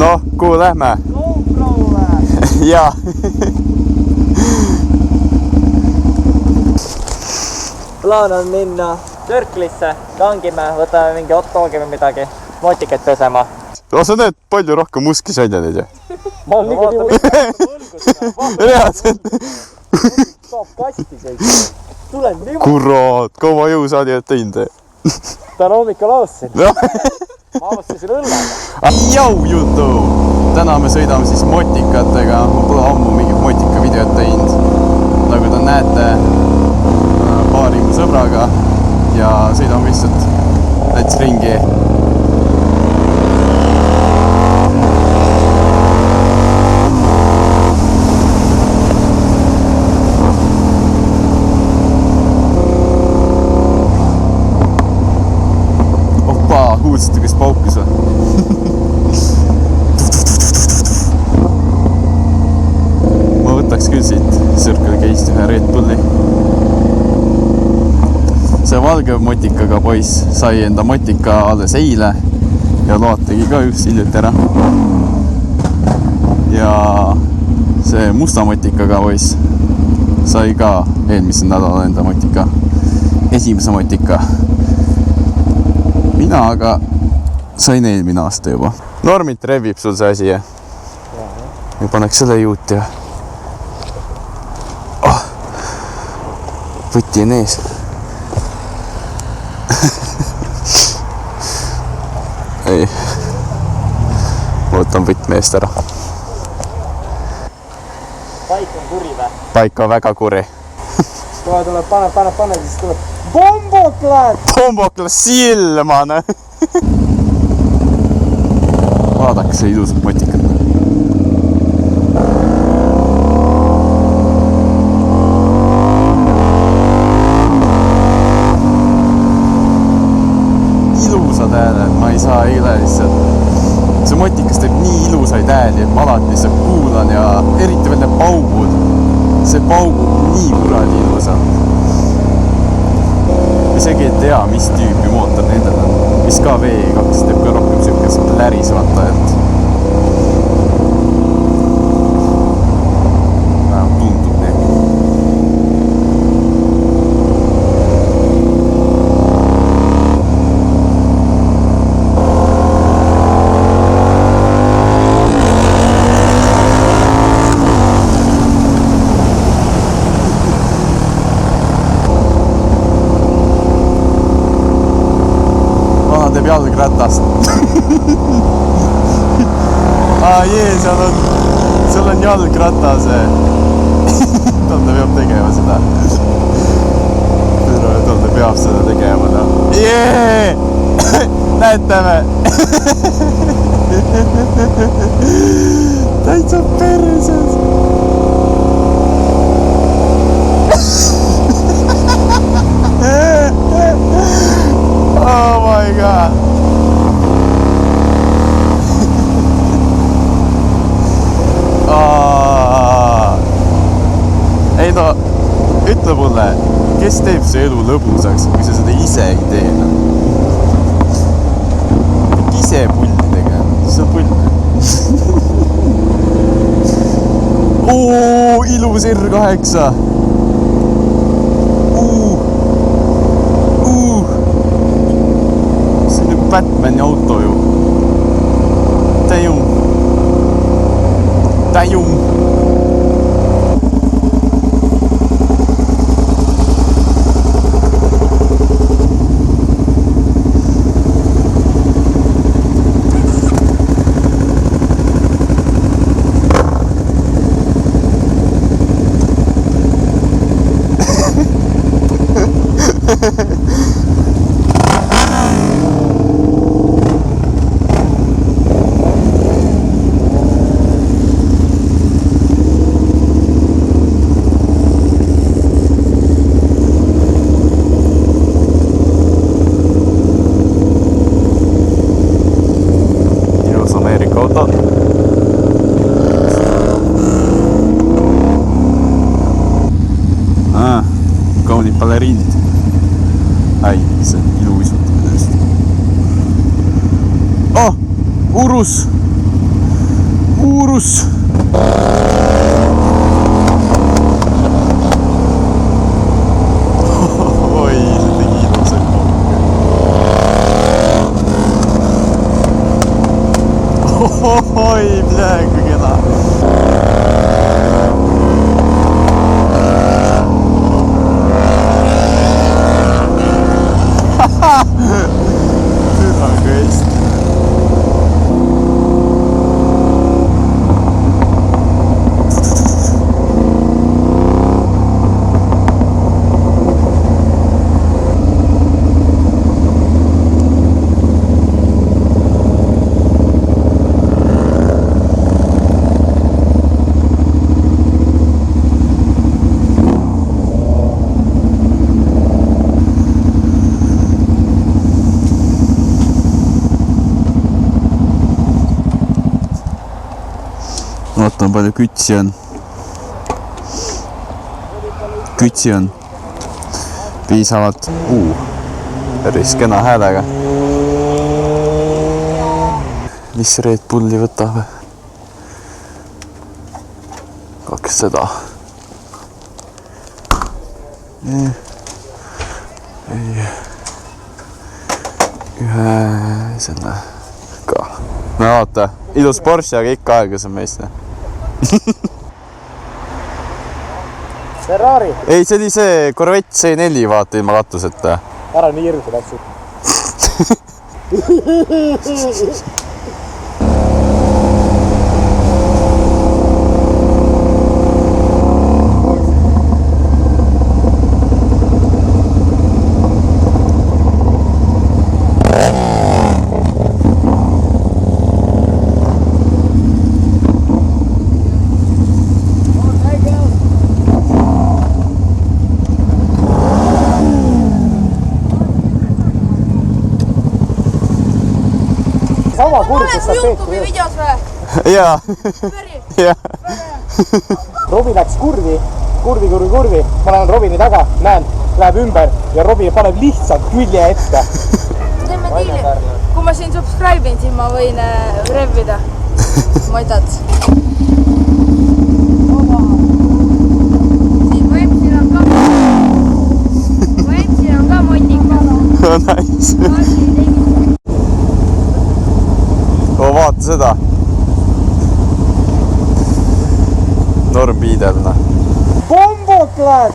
Noh, kuhu lähme? GoPro'le! Jaa. Plaan on minna Türklisse, kangime, võtame mingi hot dogi või midagi, motikaid pesema. Sa näed palju rohkem muski saida neid ju? Ma olen niikuinii Reaalselt. saab kasti kõik. Tulen niimoodi. Kurat, kaua jõusaadi oled teinud? Täna hommikul avastasin. No. Ma avastasin õllaga. Jau jutu! Täna me sõidame siis motikatega. Ma pole ammu mingit motika videot teinud. Nagu te näete, paari mu sõbraga ja sõidame lihtsalt näiteks ringi. Kuulsite, kes paukus või? Ma võtaks küll siit Circle K-st ühe Red Bulli. See valge motikaga poiss sai enda motika alles eile ja load tegi ka just hiljuti ära. Ja see musta motikaga poiss sai ka eelmisel nädalal enda motika. Esimese motika. Mina aga sain eelmine aasta juba. Normit revib sul see asi, jah? Ja paneks selle juuti ja... Oh! Võti on ees. Ei. Võtan võtme eest ära. Paik on kuri või? Paik on väga kuri. Kohe tuleb, pane, siis tuleb bomboklat! Bomboklat silmane! Vaadake see ilusat motikat. Ilusad hääled, ma ei saa eile lihtsalt. See motikas teeb nii ilusaid hääli, et ma alati lihtsalt kuulan ja eriti veel need paugud. See paugub nii kuradi ilusalt. Isegi ei tea, mis tüüpi mootor nendel on. Mis ka V2 teeb ka rohkem sükest lärisvata, et vähem tundub nii. Teeb jalgratast. Seal on jalgratas. Tal ta peab tegema seda. Tal ta peab seda tegema. Jee! Näetame! Täitsa perses! Oh my god! Ei no, ütle mulle, kes teeb see elu lõbusaks, kui sa seda ise ei tee? Ise pulli tegema, see on pull. Oo, ilus R8! See on nagu Batmani auto ju. Täjum. Kaunid baleriinid. Ai, see iluisutamine just. Oh, Urus! Taurus. Oi, see tegi ilusat pauke. Oi, midagi kui kena. Türaga Eesti. Vaatan palju kütsi on. Kütsi on piisavalt. Päris kena häälega. Mis Red Bulli võtab? 200. Ühe selle ka. No vaata, ilus Porsche, aga ikka aeglasem meist. Ferrari. Ei, see oli see Corvette C4, vaata, ilma katuseta. Ära nii hirmsa läksid. Sama kursus sa YouTube'i videos või? Jaa. Jaa. Robi läks kurvi. Ma lähen Robini taga, näen, läheb ümber ja Robi paneb lihtsalt külje ette. Teeme diili. Kui ma siin subscribe'in, siis ma võin revvida motat. Siin Vaimsil on ka motika. Nice. Vaata seda. Norm Piidelna. Bombot lähed!